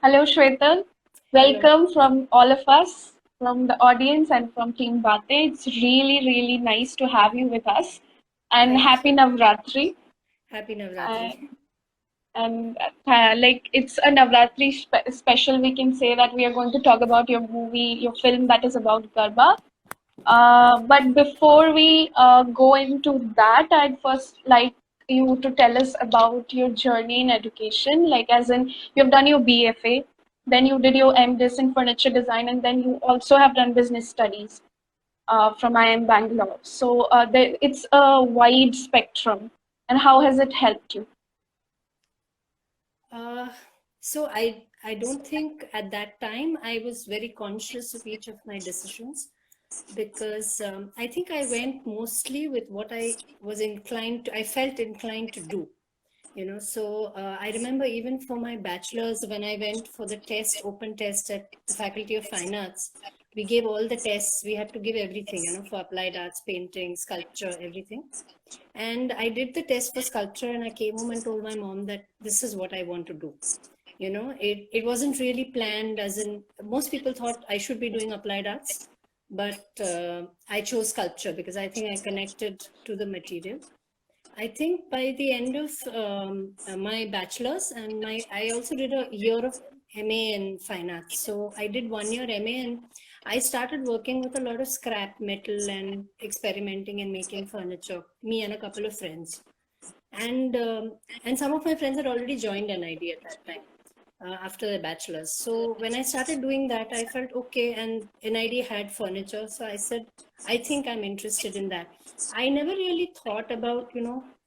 Hello, Shweta. Hello. Welcome from all of us, from the audience and from Team Bate. It's really, really nice to have you with us. And Thank happy you. Navratri. Happy Uh, Navratri. and like it's a Navratri special, we can say that we are going to talk about your movie, your film that is about Garba. But before we go into that, I'd first like you to tell us about your journey in education. Like, as in, you've done your BFA, then you did your MDis in furniture design, and then you also have done business studies from IIM Bangalore. So it's a wide spectrum. And how has it helped you? Uh, so I don't think at that time I was very conscious of each of my decisions because I think I went mostly with what I felt inclined to do. So I remember even for my bachelor's, when I went for the open test at the Faculty of Fine Arts, we gave all the tests. We had to give everything, for applied arts, painting, sculpture, everything. And I did the test for sculpture, and I came home and told my mom that this is what I want to do. It wasn't really planned, as in most people thought I should be doing applied arts, but I chose sculpture because I think I connected to the material. I think by the end of my bachelor's and I also did a year of MA in fine arts. So I did 1 year MA and I started working with a lot of scrap metal and experimenting and making furniture. Me and a couple of friends, and some of my friends had already joined NID at that time after the bachelor's. So when I started doing that, I felt okay, and NID had furniture. So I said, I think I'm interested in that. I never really thought about,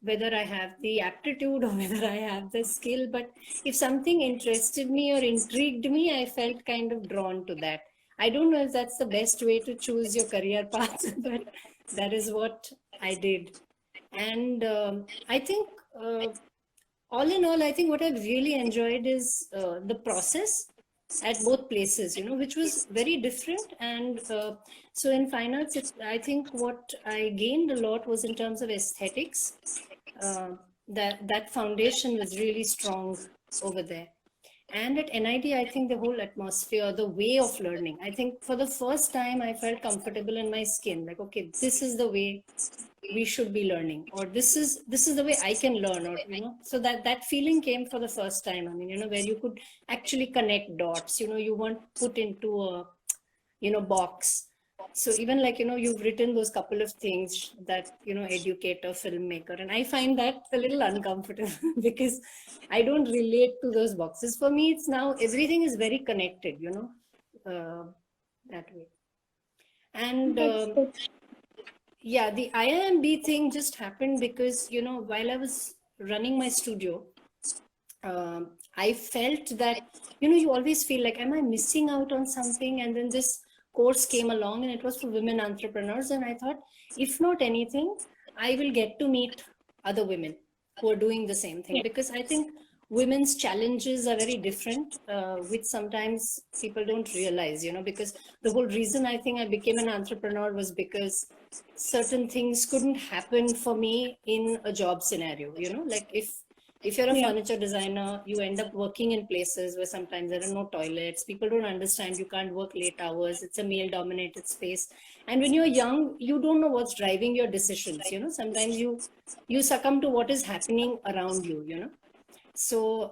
whether I have the aptitude or whether I have the skill, but if something interested me or intrigued me, I felt kind of drawn to that. I don't know if that's the best way to choose your career path, but that is what I did. And I think all in all, I think what I've really enjoyed is the process at both places, which was very different. And so in fine arts, I think what I gained a lot was in terms of aesthetics. That foundation was really strong over there. And at NIT, I think the whole atmosphere, the way of learning, I think for the first time, I felt comfortable in my skin. Like, okay, this is the way we should be learning, or this is the way I can learn, or so that feeling came for the first time. I mean, where you could actually connect dots. You weren't put into a box. So even like you've written those couple of things that educator, filmmaker, and I find that a little uncomfortable because I don't relate to those boxes. For me, it's now everything is very connected, that way. And That's yeah, the IIMB thing just happened because, while I was running my studio, I felt that, you always feel like, am I missing out on something? And then this course came along and it was for women entrepreneurs. And I thought, if not anything, I will get to meet other women who are doing the same thing, yeah. because I think women's challenges are very different, which sometimes people don't realize, because the whole reason I think I became an entrepreneur was because certain things couldn't happen for me in a job scenario. Like if you're a Yeah. furniture designer, you end up working in places where sometimes there are no toilets. People don't understand you can't work late hours. It's a male dominated space. And when you're young, you don't know what's driving your decisions. Sometimes you succumb to what is happening around you. So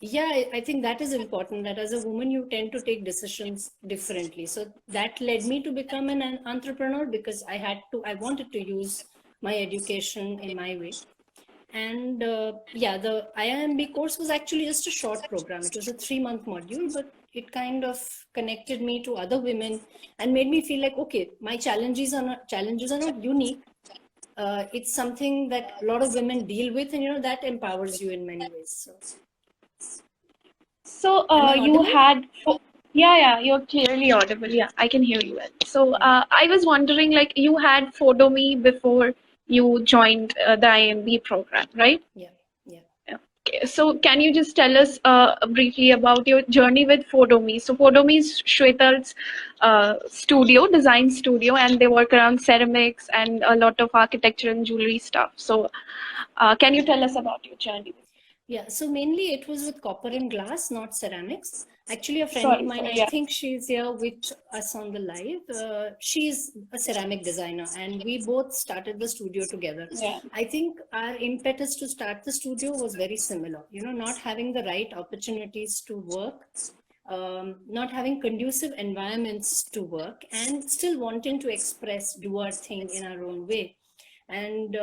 yeah, I think that is important, that as a woman you tend to take decisions differently. So that led me to become an entrepreneur, because I wanted to use my education in my way. And yeah, the IIMB course was actually just a short program. It was a 3-month module, but it kind of connected me to other women and made me feel like, okay, my challenges are not unique. It's something that a lot of women deal with, and that empowers you in many ways. So, So am I you audible? had, yeah, yeah, you're clearly audible. Yeah, I can hear you well. So Yeah, I was wondering, like, you had Fodomi before you joined the IMB program, right? yeah, yeah. Yeah. Okay. So can you just tell us briefly about your journey with Fodomi? So Fodomi is Shwetal's studio, design studio, and they work around ceramics and a lot of architecture and jewelry stuff. So can you tell us about your journey? Yeah, so mainly it was with copper and glass, not ceramics. Actually, a friend of Sorry, mine, sorry. I Yeah. think she's here with us on the live. She's a ceramic designer, and we both started the studio together. Yeah. I think our impetus to start the studio was very similar. You know, not having the right opportunities to work, not having conducive environments to work, and still wanting to express, do our thing in our own way. And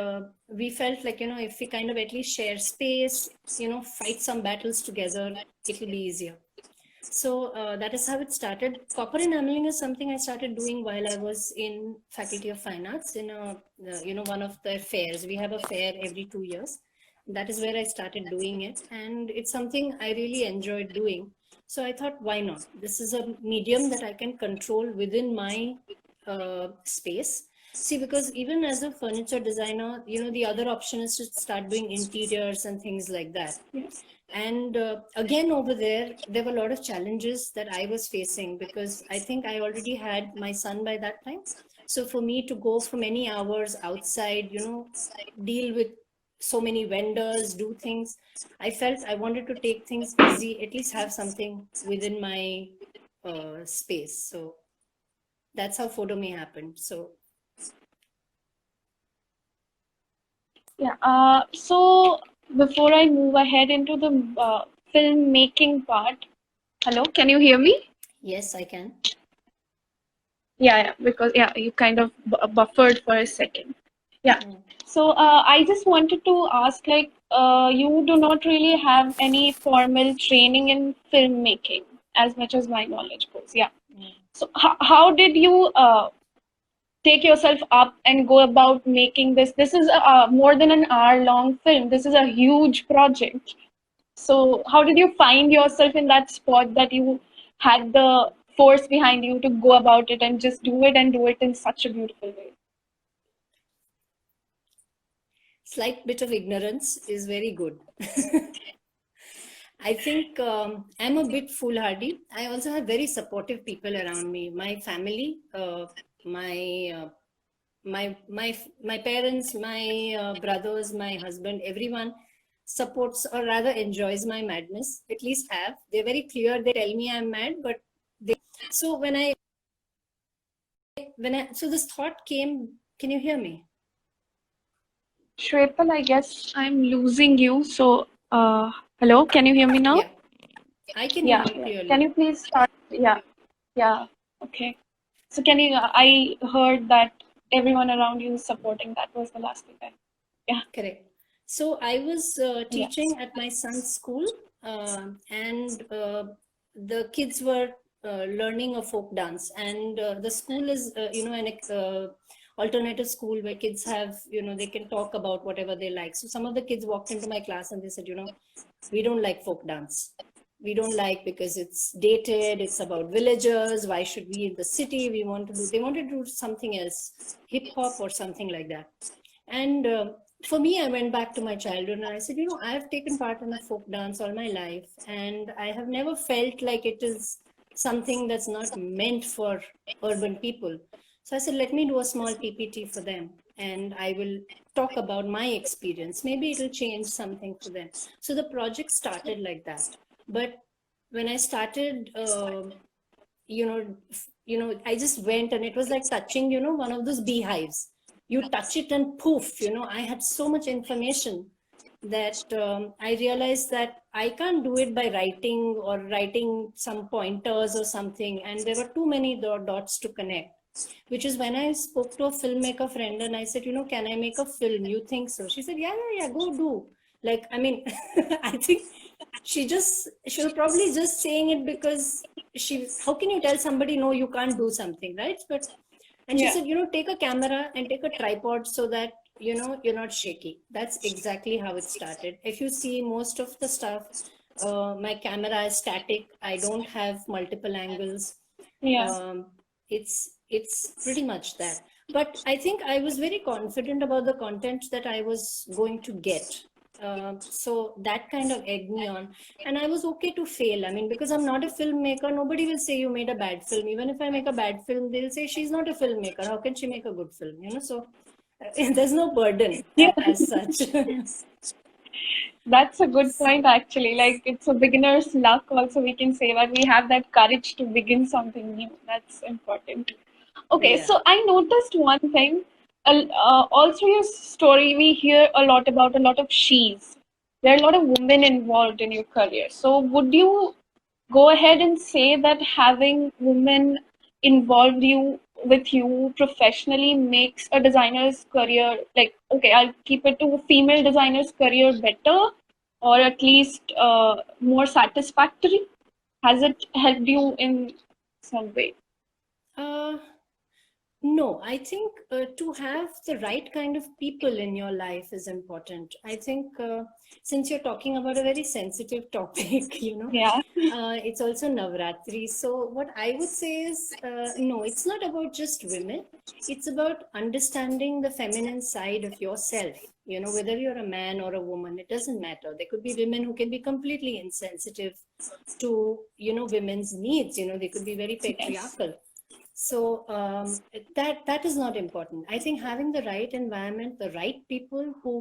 we felt like, you know, if we kind of at least share space, you know, fight some battles together, it'll be easier. So that is how it started. Copper enameling is something I started doing while I was in Faculty of Fine Arts in a, you know, one of the fairs. We have a fair every 2 years. That is where I started doing it, and it's something I really enjoyed doing. So I thought, why not? This is a medium that I can control within my space. See, because even as a furniture designer, you know, the other option is to start doing interiors and things like that. Yeah. And again, over there were a lot of challenges that I was facing, because I think I already had my son by that time. So for me to go for many hours outside, you know, deal with so many vendors, do things, I felt I wanted to take things easy, at least have something within my space. So that's how Photomy happened. So Yeah. So before I move ahead into the filmmaking part, hello, can you hear me? yes, I can. Yeah, yeah, because yeah, you kind of buffered for a second. Yeah. Mm. So I just wanted to ask, like, you do not really have any formal training in filmmaking, as much as my knowledge goes. Yeah. Mm. So how did you take yourself up and go about making this? This is more than an hour-long film. This is a huge project. So how did you find yourself in that spot that you had the force behind you to go about it and just do it and do it in such a beautiful way? Slight bit of ignorance is very good. I think I'm a bit foolhardy. I also have very supportive people around me. My family, my my parents, my brothers, my husband, everyone supports, or rather enjoys my madness. At least have. They're very clear. They tell me I'm mad, but they. So when I so this thought came. Can you hear me? Shwetal, I guess I'm losing you. So, hello, can you hear me now? Yeah, I can hear Yeah, you yeah. Can clearly. you please start? Yeah, yeah. Okay. So, can you? I heard that everyone around you is supporting. That was the last thing. Yeah, Correct. So I was yes. teaching at my son's school, and the kids were learning a folk dance. And the school is, you know, an alternative school where kids have, you know, they can talk about whatever they like. So some of the kids walked into my class and they said, you know, we don't like folk dance. We don't like because it's dated. It's about villagers. Why should we in the city? We want to do. They wanted to do something else, hip hop or something like that. And for me, I went back to my childhood and I said, you know, I have taken part in a folk dance all my life, and I have never felt like it is something that's not meant for urban people. So I said, let me do a small PPT for them, and I will talk about my experience. Maybe it'll change something for them. So the project started like that. But when I started, you know, I just went, and it was like touching, you know, one of those beehives. You touch it and poof, you know, I had so much information that I realized that I can't do it by writing or writing some pointers or something. And there were too many dots to connect, which is when I spoke to a filmmaker friend and I said, you know, can I make a film? You think so? She said, yeah, yeah, yeah, go do. Like, I mean, I think she'll probably just saying it because how can you tell somebody, no, you can't do something, right? But, and she Yeah. said, you know, take a camera and take a tripod so that, you know, you're not shaky. That's exactly how it started. If you see most of the stuff, my camera is static. I don't have multiple angles. Yeah. Um, it's pretty much that. But I think I was very confident about the content that I was going to get. So that kind of egged me on, and I was okay to fail. I mean, because I'm not a filmmaker, nobody will say you made a bad film. Even if I make a bad film, they'll say she's not a filmmaker. How can she make a good film? You know, so there's no burden Yeah. as such. That's a good point, actually. Like, it's a beginner's luck. Also, we can say that we have that courage to begin something new. That's important. Okay, Yeah. so I noticed one thing. All through your story, we hear a lot about a lot of she's. There are a lot of women involved in your career. So, would you go ahead and say that having women involved with you professionally makes a designer's career, like, okay, I'll keep it to female designer's career, better, or at least more satisfactory? Has it helped you in some way? Uh, No, I think to have the right kind of people in your life is important. I think since you're talking about a very sensitive topic, Yeah. it's also Navratri. So, what I would say is no, it's not about just women. It's about understanding the feminine side of yourself. Whether you're a man or a woman, it doesn't matter. There could be women who can be completely insensitive to, women's needs. They could be very Yes. patriarchal. So that is not important. I think having the right environment, the right people who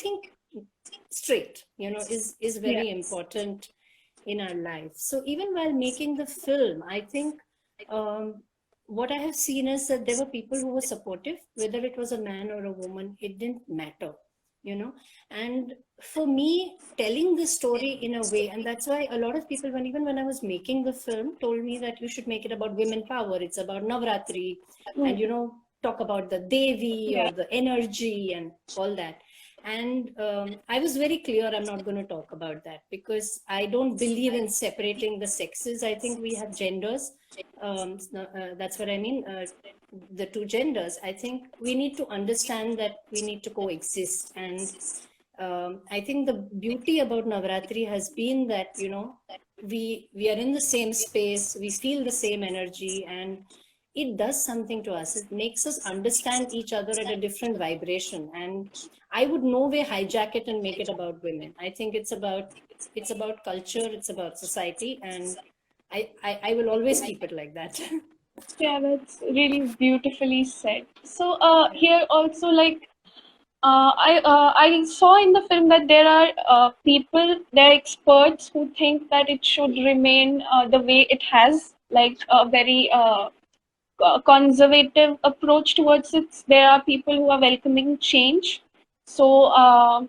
think straight, is Yeah. very important in our life. So even while making the film, I think what I have seen is that there were people who were supportive, whether it was a man or a woman, it didn't matter, and for me, telling the story in a way, and that's why a lot of people, even when I was making the film, told me that you should make it about women power. It's about Navratri, Mm. and talk about the Devi Yeah. or the energy and all that. And I was very clear, I'm not going to talk about that because I don't believe in separating the sexes. I think we have genders. That's what I mean. The two genders. I think we need to understand that we need to coexist. And I think the beauty about Navratri has been that, we are in the same space, we feel the same energy, and it does something to us. It makes us understand each other at a different vibration. And I would no way hijack it and make it about women. I think it's about culture, it's about society, and I will always keep it like that. Yeah, that's really beautifully said. So, here also, like, I saw in the film that there are there are experts who think that it should remain the way it has, like a very conservative approach towards it. There are people who are welcoming change. So,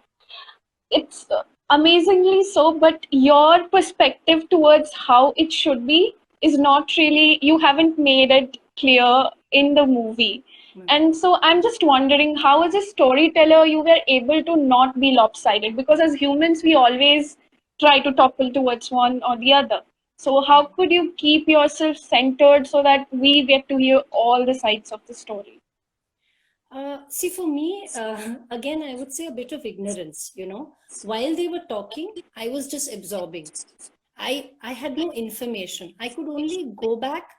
it's amazingly so, but your perspective towards how it should be is not really, you haven't made it clear in the movie. And so I'm just wondering, how as a storyteller you were able to not be lopsided, because as humans we always try to topple towards one or the other. So how could you keep yourself centered so that we get to hear all the sides of the story? See, for me, again, I would say a bit of ignorance. While they were talking, I was just absorbing. I had no information. I could only go back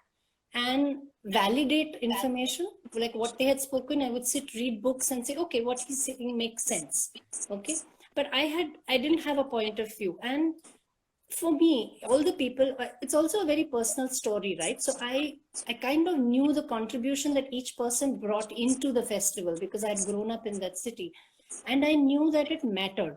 and validate information, like what they had spoken. I would sit, read books, and say, okay, what he's saying makes sense. Okay, but I didn't have a point of view. And for me, all the people, it's also a very personal story, right? So I kind of knew the contribution that each person brought into the festival because I'd grown up in that city, and I knew that it mattered.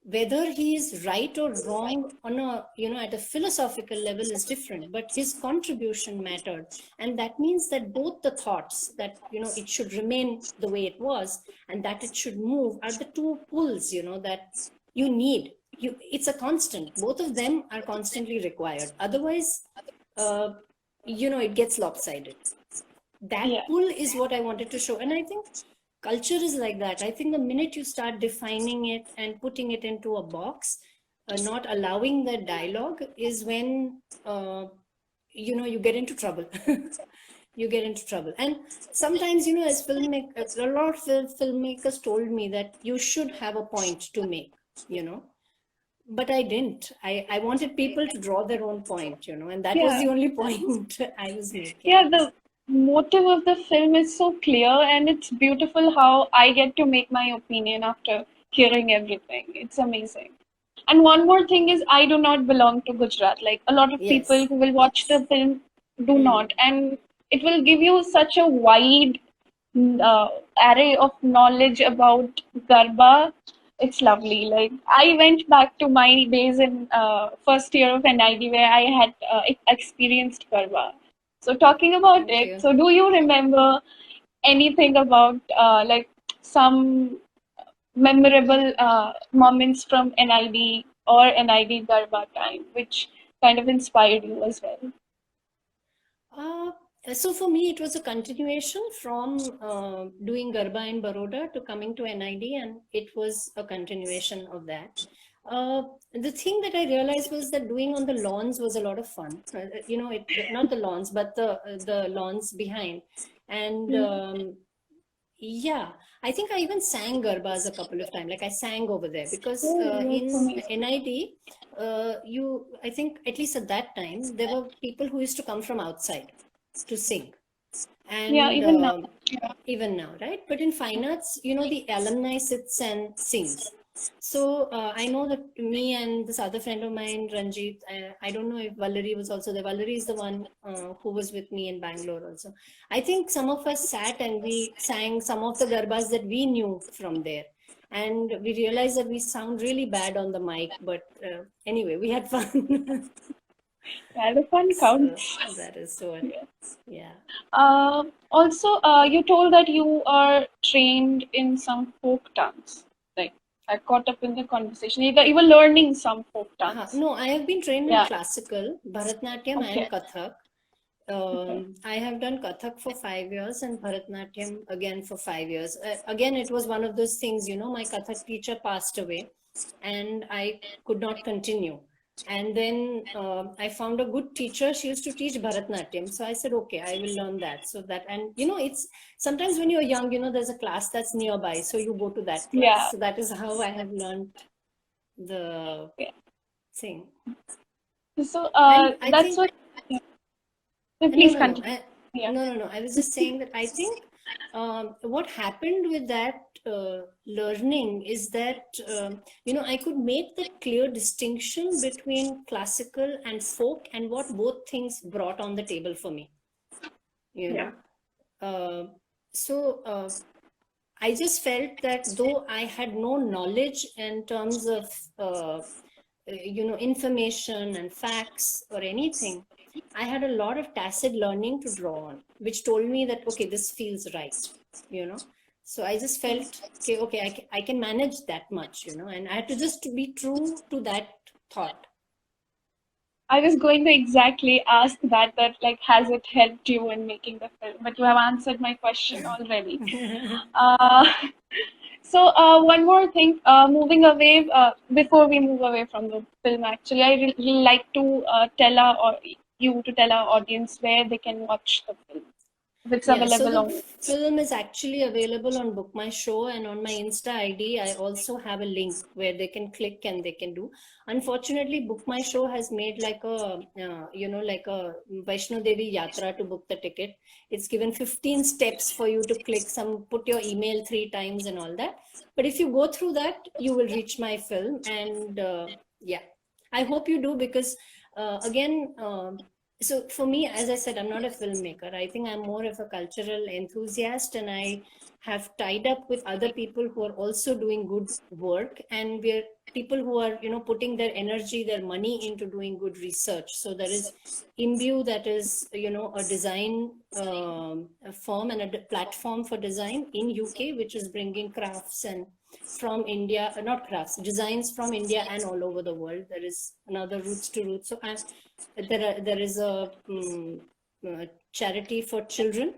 Whether he is right or wrong on a, at a philosophical level is different, but his contribution mattered. And that means that both the thoughts that, it should remain the way it was and that it should move are the two pulls, that you need. It's a constant. Both of them are constantly required. Otherwise, it gets lopsided. That Yeah. pull is what I wanted to show. And I think culture is like that. I think the minute you start defining it and putting it into a box, not allowing the dialogue, is when you get into trouble. You get into trouble. And sometimes, as filmmakers, a lot of filmmakers told me that you should have a point to make, but I didn't. I wanted people to draw their own point, and that was Yeah. the only point I was making. Yeah, the motive of the film is so clear, and it's beautiful how I get to make my opinion after hearing everything. It's amazing. And one more thing is, I do not belong to Gujarat. Like, a lot of people Yes. who will watch the film do Hmm. not, and it will give you such a wide uh, array of knowledge about Garba. It's lovely. Like I went back to my days in first year of NID where I had experienced Garba. So talking about Thank it, you. so do you remember anything about like some memorable moments from NID or NID Garba time, which kind of inspired you as well? Uh, so for me, it was a continuation from doing Garba in Baroda to coming to NID, and it was a continuation of that. The thing that I realized was that doing on the lawns was a lot of fun. Not the lawns, but the lawns behind. And Hmm. yeah, I think I even sang Garbas a couple of times. Like I sang over there because Oh, that's in amazing. NID, I think at least at that time, there were people who used to come from outside to sing. Yeah, And even now. even now, right? But in fine arts, the alumni sits and sings. So I know that me and this other friend of mine, Ranjit, I don't know if Valerie was also there. Valerie is the one who was with me in Bangalore also. I think some of us sat and we sang some of the garbas that we knew from there. And we realized that we sound really bad on the mic, but anyway, we had fun. Yeah, the fun So counts. that is what, Yeah. yeah. Also, you told that you are trained in some folk dance. Like, I caught up in the conversation. You were learning some folk dance. No, I have been trained in Yeah. classical, Bharatnatyam and Okay. Kathak. Okay. I have done Kathak for 5 years and Bharatnatyam again for 5 years. Again, it was one of those things, my Kathak teacher passed away and I could not continue. And then I found a good teacher. She used to teach Bharatnatyam. So I said, okay, I will learn that. So that, and it's sometimes when you're young, there's a class that's nearby. So you go to that class. Yeah. So that is how I have learned the Yeah. thing. So, And I that's think what. Yeah. no, Please no, no. continue. Yeah. No. I was just saying that I think what happened with that learning is that, I could make that clear distinction between classical and folk and what both things brought on the table for me, you Yeah. know. Uh, so I just felt that though I had no knowledge in terms of, information and facts or anything, I had a lot of tacit learning to draw on, which told me that, okay, this feels right, you know. So I just felt, okay, I can manage that much, and I had to just be true to that thought. I was going to exactly ask that like, has it helped you in making the film? But you have answered my question already. Uh, so one more thing, moving away, before we move away from the film, actually, I really like to tell our audience where they can watch the film. If it's Yeah, so available the on. film is actually available on Book My Show, and on my Insta ID, I also have a link where they can click and they can do. Unfortunately, Book My Show has made like like a Vaishno Devi Yatra to book the ticket. It's given 15 steps for you to click put your email 3 times and all that. But if you go through that, you will reach my film. And yeah, I hope you do because again, so for me, as I said, I'm not a filmmaker. I think I'm more of a cultural enthusiast, and I have tied up with other people who are also doing good work, and we're people who are putting their energy, their money into doing good research. So there is Imbue, that is a design a firm and a platform for design in UK, which is bringing crafts and from India, not crafts, designs from India and all over the world. There is another Roots to Roots. So there is a charity for children,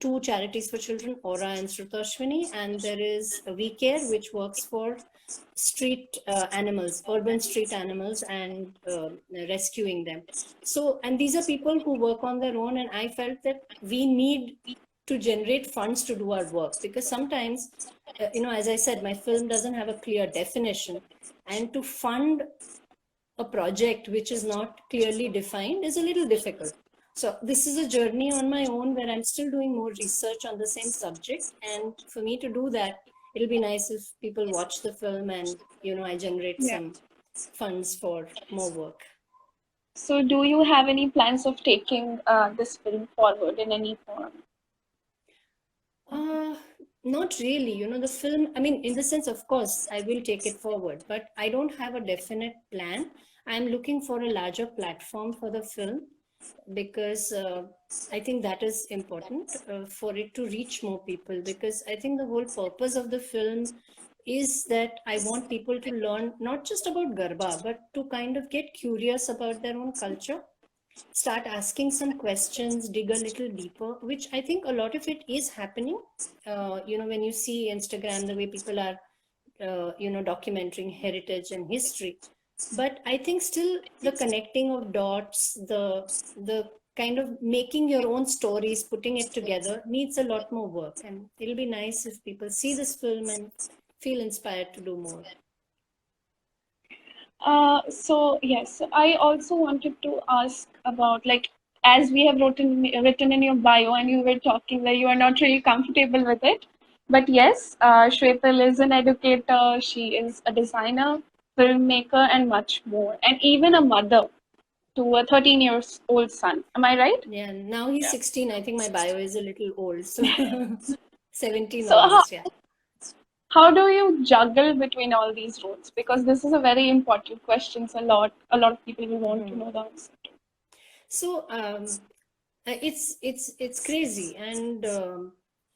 two charities for children, Aura and Srutashwini, and there is a We Care, which works for street animals, urban street animals, and rescuing them. So, and these are people who work on their own, and I felt that we need to generate funds to do our work, because sometimes, as I said, my film doesn't have a clear definition, and to fund a project which is not clearly defined is a little difficult. So this is a journey on my own where I'm still doing more research on the same subject. And for me to do that, it'll be nice if people watch the film and, I generate Yeah. some funds for more work. So, do you have any plans of taking this film forward in any form? Uh, Not really, the film, I mean, in the sense, of course, I will take it forward, but I don't have a definite plan. I'm looking for a larger platform for the film because I think that is important for it to reach more people. Because I think the whole purpose of the film is that I want people to learn not just about Garba, but to kind of get curious about their own culture, start asking some questions, dig a little deeper, which I think a lot of it is happening. When you see Instagram, the way people are, documenting heritage and history. But I think still the connecting of dots, the kind of making your own stories, putting it together needs a lot more work. And it'll be nice if people see this film and feel inspired to do more. So yes, I also wanted to ask about, like, as we have written in your bio, and you were talking that you are not really comfortable with it, but yes, Shwetal is an educator. She is a designer, filmmaker, and much more, and even a mother to a 13 years old son. Am I right? Yeah, now he's 16. I think my bio is a little old, so 17 So almost, yeah. how do you juggle between all these roles? Because this is a very important question. So a lot of people will want to know the answer. So it's crazy, and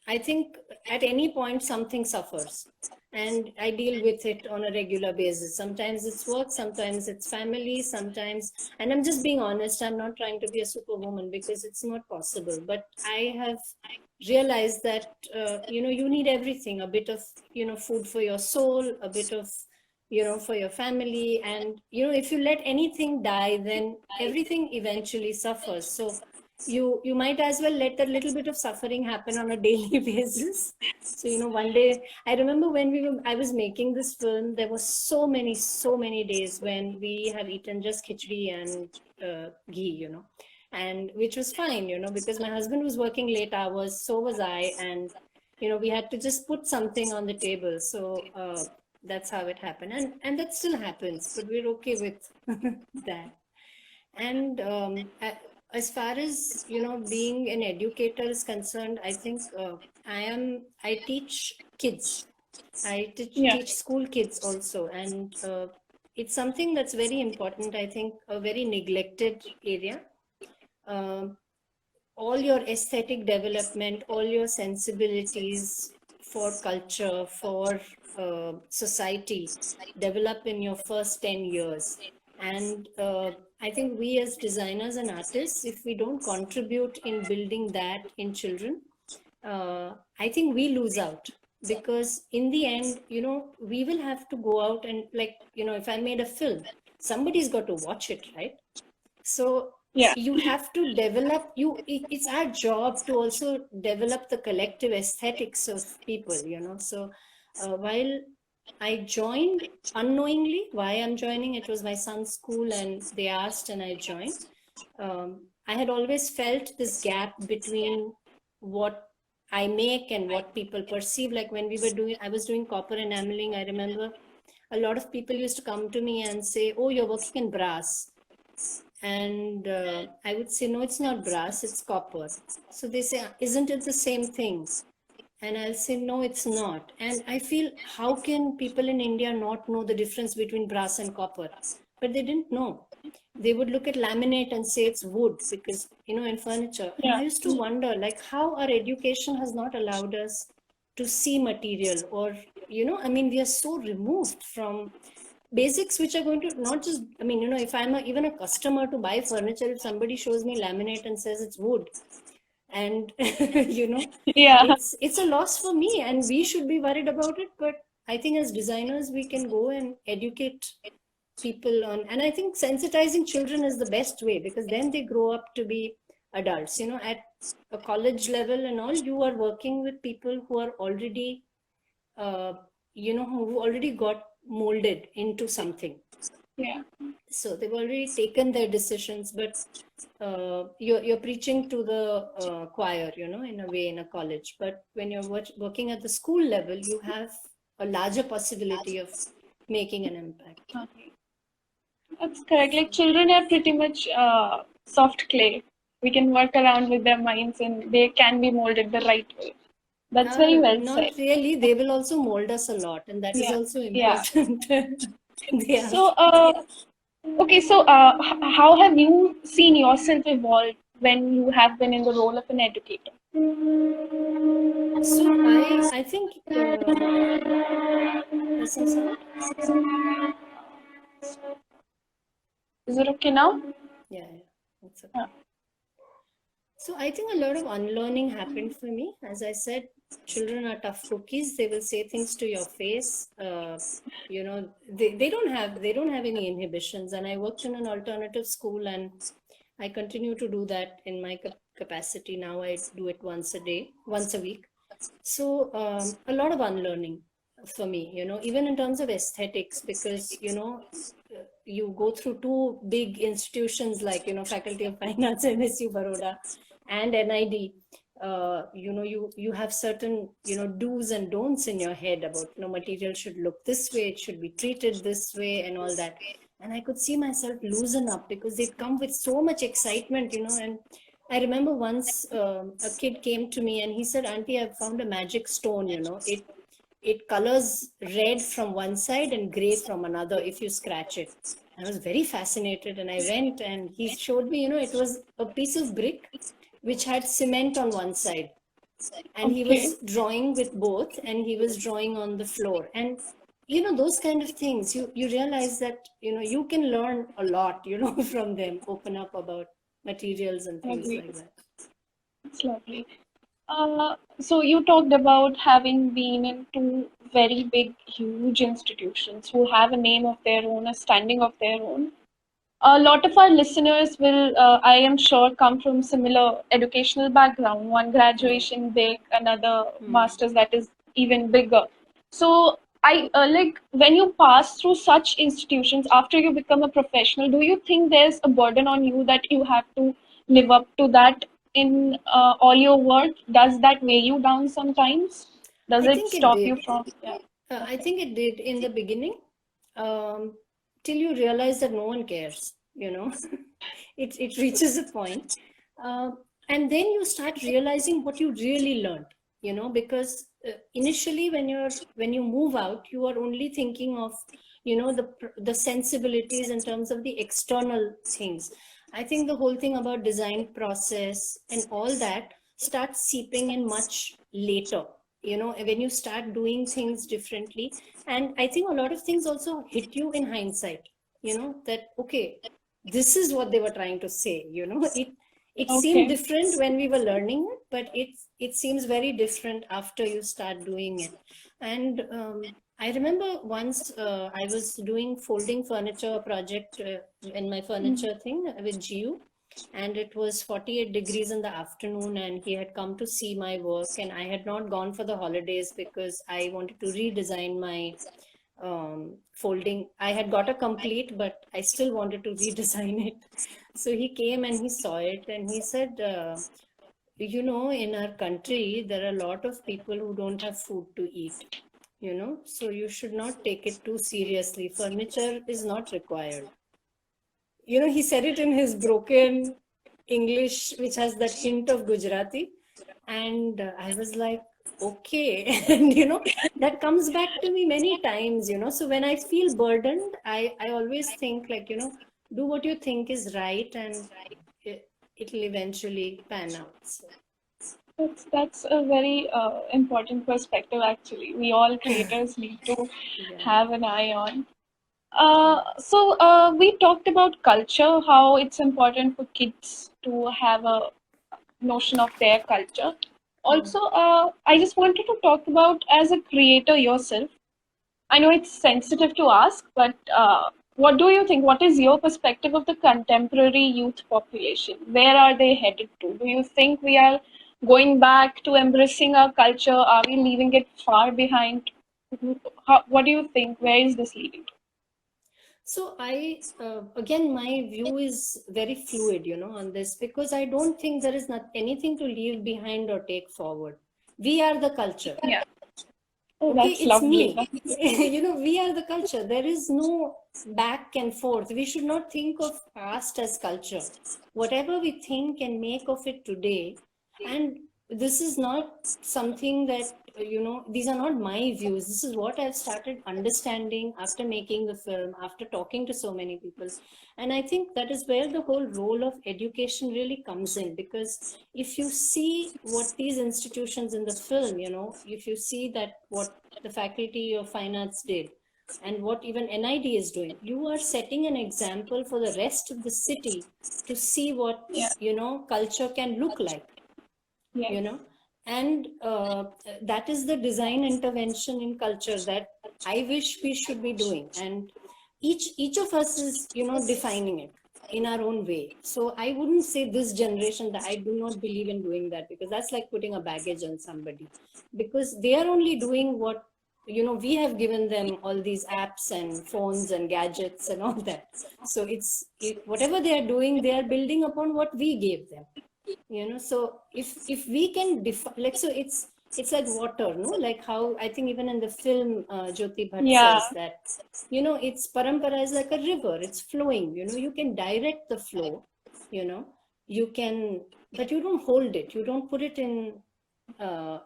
I think at any point something suffers, and I deal with it on a regular basis. Sometimes it's work, sometimes it's family, sometimes, and I'm just being honest. I'm not trying to be a superwoman because it's not possible. But I have realized that you need everything: a bit of food for your soul, a bit of for your family, and if you let anything die, then everything eventually suffers. So you might as well let a little bit of suffering happen on a daily basis. So one day I remember when I was making this film, there were so many days when we have eaten just khichdi and ghee, and which was fine, because my husband was working late hours, so was I, and we had to just put something on the table. So that's how it happened, and that still happens, but we're okay with that. And as far as being an educator is concerned, I think I teach kids. I teach school kids also, and it's something that's very important. I think a very neglected area. All your aesthetic development, all your sensibilities for culture, for society, develop in your first 10 years. And I think we as designers and artists, if we don't contribute in building that in children, I think we lose out. Because in the end, we will have to go out and, like, if I made a film, somebody's got to watch it, right? So you have to develop, it's our job to also develop the collective aesthetics of people, So while I joined unknowingly, why I'm joining, it was my son's school and they asked and I joined. I had always felt this gap between what I make and what people perceive. Like when I was doing copper enameling, I remember a lot of people used to come to me and say, "Oh, you're working in brass." And I would say, "No, it's not brass, it's copper." So they say, "Isn't it the same thing?" And I'll say, "No, it's not." And I feel, how can people in India not know the difference between brass and copper? But they didn't know. They would look at laminate and say it's wood because, in furniture. And I used to wonder, like, how our education has not allowed us to see material, or, I mean, we are so removed from basics which are going to not just, I mean, if I'm even a customer to buy furniture, if somebody shows me laminate and says it's wood, and it's a loss for me, and we should be worried about it. But I think as designers we can go and educate people on, and I think sensitizing children is the best way, because then they grow up to be adults. At a college level and all, you are working with people who are already who already got molded into something. So they've already taken their decisions, but you're preaching to the choir, in a way, in a college. But when you're working at the school level, you have a larger possibility of making an impact. Okay. That's correct. Like, children are pretty much soft clay. We can work around with their minds and they can be molded the right way. That's very well said. Not really. They will also mold us a lot, and that is Yeah, also yeah. important. They are. So, okay, so how have you seen yourself evolve when you have been in the role of an educator? So I think there's some sound. Is it okay now? Yeah, yeah, that's okay. Yeah. So I think a lot of unlearning happened for me. As I said, children are tough cookies. They will say things to your face. You know, they don't have any inhibitions. And I worked in an alternative school, and I continue to do that in my capacity. Now I do it once a day, once a week. So a lot of unlearning for me, even in terms of aesthetics, because you go through two big institutions like Faculty of Fine Arts, MSU Baroda, and NID. You have certain do's and don'ts in your head about material should look this way, it should be treated this way, and all that. And I could see myself loosen up because they'd come with so much excitement, and I remember once a kid came to me and he said, "Auntie, I've found a magic stone, it colors red from one side and gray from another if you scratch it." I was very fascinated, and I went and he showed me, it was a piece of brick which had cement on one side. And he Okay. was drawing with both, and he was drawing on the floor. And those kind of things, you realize that you can learn a lot from them, open up about materials and things Lovely. like that. It's lovely. So you talked about having been in two very big, huge institutions who have a name of their own, a standing of their own. A lot of our listeners will, I am sure, come from similar educational background. One graduation big, another master's that is even bigger. So I like when you pass through such institutions after you become a professional, do you think there's a burden on you that you have to live up to that in all your work? Does that weigh you down sometimes? Does I it think it stop you did. from? Yeah. I think it did in the beginning, till you realize that no one cares. It reaches a point, uh, and then you start realizing what you really learned. Because initially, when you move out, you are only thinking of the sensibilities in terms of the external things. I think the whole thing about design process and all that starts seeping in much later, when you start doing things differently. And I think a lot of things also hit you in hindsight, that okay, this is what they were trying to say. It seemed Okay. different when we were learning it, but it seems very different after you start doing it. And I remember once I was doing folding furniture project in my furniture thing with GU, and it was 48 degrees in the afternoon, and he had come to see my work, and I had not gone for the holidays because I wanted to redesign my folding. I had got a complete, but I still wanted to redesign it. So he came and he saw it, and he said, in our country, there are a lot of people who don't have food to eat, so you should not take it too seriously. Furniture is not required. He said it in his broken English, which has that hint of Gujarati. And I was like, okay. And, that comes back to me many times, So when I feel burdened, I always think like, do what you think is right, and it'll eventually pan out. So. That's a very important perspective. Actually, we all creators need to Yeah. have an eye on. So we talked about culture, how it's important for kids to have a notion of their culture. Also, I just wanted to talk about as a creator yourself. I know it's sensitive to ask, but what do you think? What is your perspective of the contemporary youth population? Where are they headed to? Do you think we are going back to embracing our culture? Are we leaving it far behind? What do you think? Where is this leading to? So again, my view is very fluid, on this, because I don't think there is not anything to leave behind or take forward. We are the culture. Yeah. Oh, Okay, that's it's lovely. me. We are the culture. There is no back and forth. We should not think of past as culture. Whatever we think and make of it today, and this is not something that, these are not my views. This is what I've started understanding after making the film, after talking to so many people. And I think that is where the whole role of education really comes in, because if you see what these institutions in the film, if you see that what the Faculty of Fine Arts did and what even NID is doing, you are setting an example for the rest of the city to see what, culture can look like. Yes. And that is the design intervention in culture that I wish we should be doing. And each of us is, defining it in our own way. So I wouldn't say this generation, that I do not believe in doing that, because that's like putting a baggage on somebody, because they are only doing what, we have given them all these apps and phones and gadgets and all that. So whatever they are doing, they are building upon what we gave them. So if we can define, like, so it's like water, no, like how I think even in the film, Jyoti Bhatt Yeah. says that, it's parampara is like a river, it's flowing, you can direct the flow, you can, but you don't hold it, you don't put it in a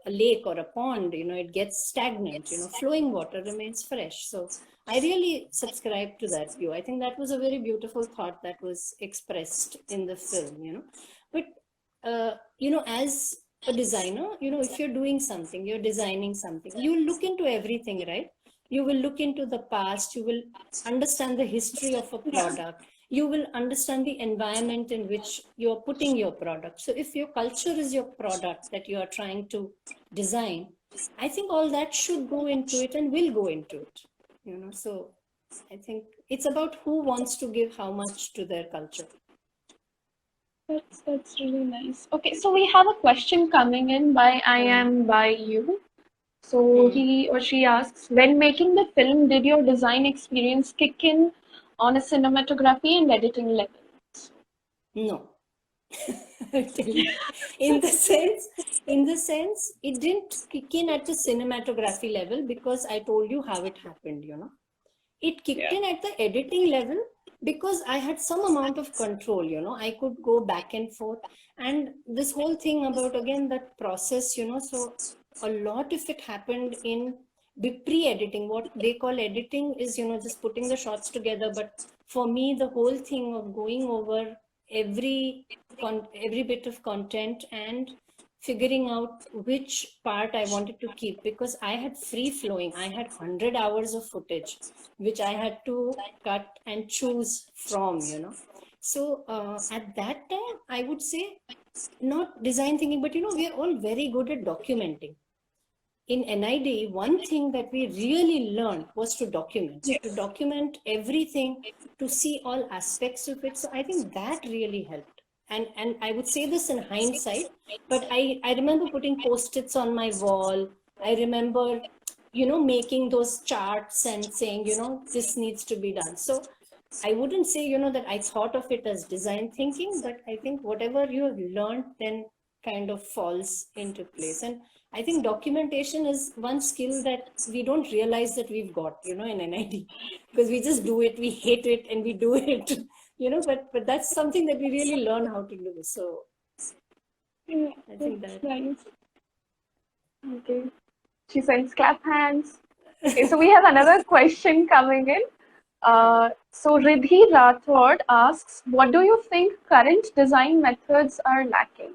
lake or a pond, it gets stagnant. Flowing water remains fresh. So I really subscribe to that view. I think that was a very beautiful thought that was expressed in the film. But as a designer, if you're doing something, you're designing something, you look into everything, right? You will look into the past, you will understand the history of a product, you will understand the environment in which you're putting your product. So if your culture is your product that you are trying to design, I think all that should go into it and will go into it. So I think it's about who wants to give how much to their culture. That's really nice. Okay, so we have a question coming in by I am by you. So he or she asks, when making the film, did your design experience kick in on a cinematography and editing level? No. in the sense it didn't kick in at the cinematography level, because I told you how it happened. It kicked in at the editing level, because I had some amount of control. I could go back and forth, and this whole thing about, again, that process, so a lot of it happened in pre-editing. What they call editing is, just putting the shots together. But for me, the whole thing of going over every bit of content and figuring out which part I wanted to keep, because I had free flowing. I had 100 hours of footage, which I had to cut and choose from, So at that time, I would say, not design thinking, but, we are all very good at documenting. In NID, one thing that we really learned was to document everything, to see all aspects of it. So I think that really helped. And I would say this in hindsight, but I remember putting Post-its on my wall. I remember, making those charts and saying, this needs to be done. So I wouldn't say, that I thought of it as design thinking, but I think whatever you have learned then kind of falls into place. And I think documentation is one skill that we don't realize that we've got, in NID, because we just do it, we hate it, and we do it, but that's something that we really learn how to do. So I think that. Nice. Okay. She says clap hands. Okay, so we have another question coming in. So Ridhi Rathod asks, what do you think current design methods are lacking?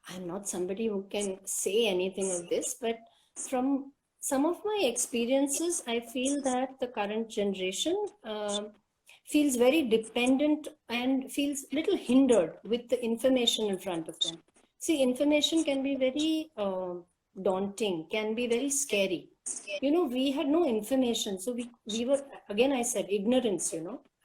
I'm not somebody who can say anything of this, but from some of my experiences, I feel that the current generation feels very dependent and feels little hindered with the information in front of them. See, information can be very daunting, can be very scary. We had no information. So we were, again, I said, ignorance,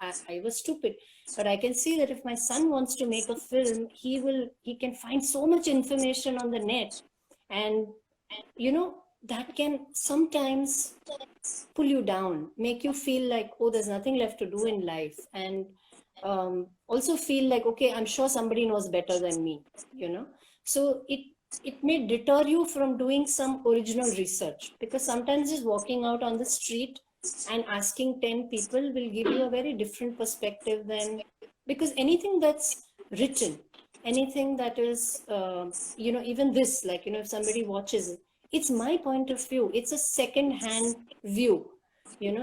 I was stupid. But I can see that if my son wants to make a film, he can find so much information on the net. And, that can sometimes pull you down, make you feel like, oh, there's nothing left to do in life. And also feel like, okay, I'm sure somebody knows better than me, So it may deter you from doing some original research, because sometimes just walking out on the street and asking 10 people will give you a very different perspective than, because anything that's written, anything that is, even this, like, if somebody watches it, it's my point of view. It's a second-hand view,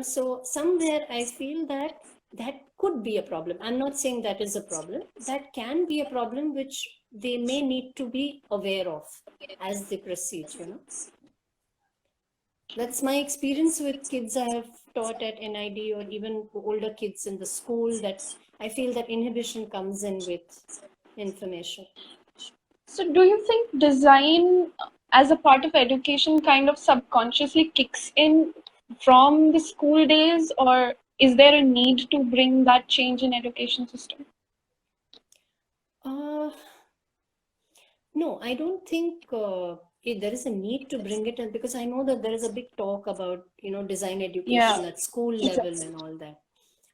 So somewhere I feel that that could be a problem. I'm not saying that is a problem. That can be a problem which they may need to be aware of as they proceed. That's my experience with kids I have taught at NID, or even older kids in the school, that I feel that inhibition comes in with information. So, do you think design as a part of education kind of subconsciously kicks in from the school days, or is there a need to bring that change in education system? No, I don't think there is a need to bring it in, because I know that there is a big talk about, design education at school level and all that.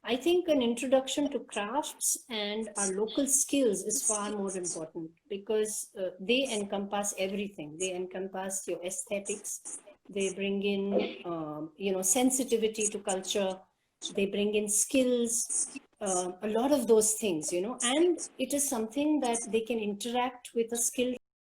I think an introduction to crafts and our local skills is far more important, because they encompass everything. They encompass your aesthetics. They bring in, sensitivity to culture. They bring in skills, a lot of those things, and it is something that they can interact with a skilled